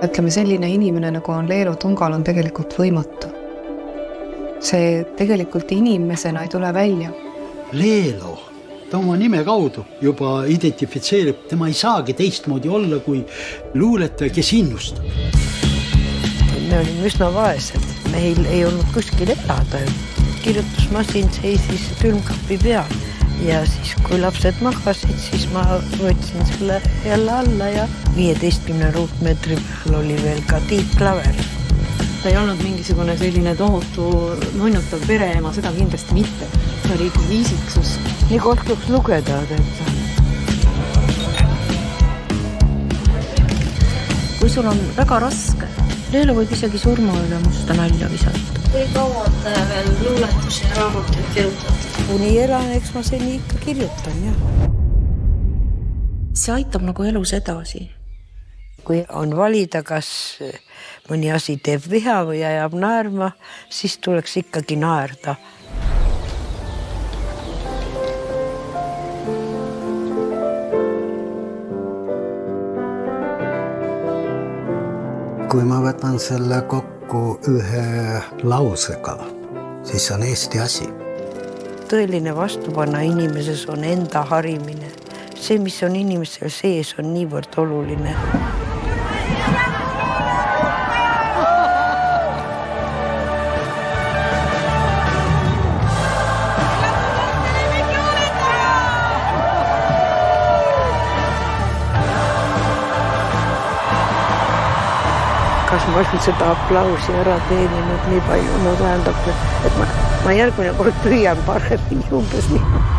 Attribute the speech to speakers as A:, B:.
A: Ütleme, selline inimene, nagu on Leelo Tungal, on tegelikult võimatu. See tegelikult inimesena ei tule välja.
B: Leelo, ta oma nime kaudu juba identifitseerib, tema ei saagi teistmoodi olla kui luuletaja, kes innustab.
C: Me olime üsna vaesed, meil ei olnud kuskil elada. Kirjutusmasin seisis külmkapi peal ja siis, kui lapsed magasid, siis ma võtsin selle jälle alla ja 15 ruutmeetri peal oli veel ka tiitklaver.
D: Ta ei olnud mingisugune selline tohutu nunnutav pereema, seda kindlasti mitte. Ta oli ikka viisiksus.
C: Nii kohtuks lugeda, et
E: kui sul on väga raske, Leelo võib isegi surma üle musta nalja visata.
F: Kui kaua te veel luuletusi ja raamatuid kirjutate?
C: Kuni elan, eks ma seni ikka kirjutan, jah.
E: See aitab nagu elus edasi.
C: Kui on valida, kas mõni asi teeb viha või ajab naerma, siis tuleks ikkagi naerda.
G: Kui ma võtan selle kokku ühe lausega, siis on Eesti asi.
C: Tõeline vastupanna inimeses on enda harimine. See, mis on inimesel sees, on niivõrd oluline. Kas ma olen seda aplausi ära teeninud nii palju, tähendab, et ma järgmine kord püüan paremini umbes nii.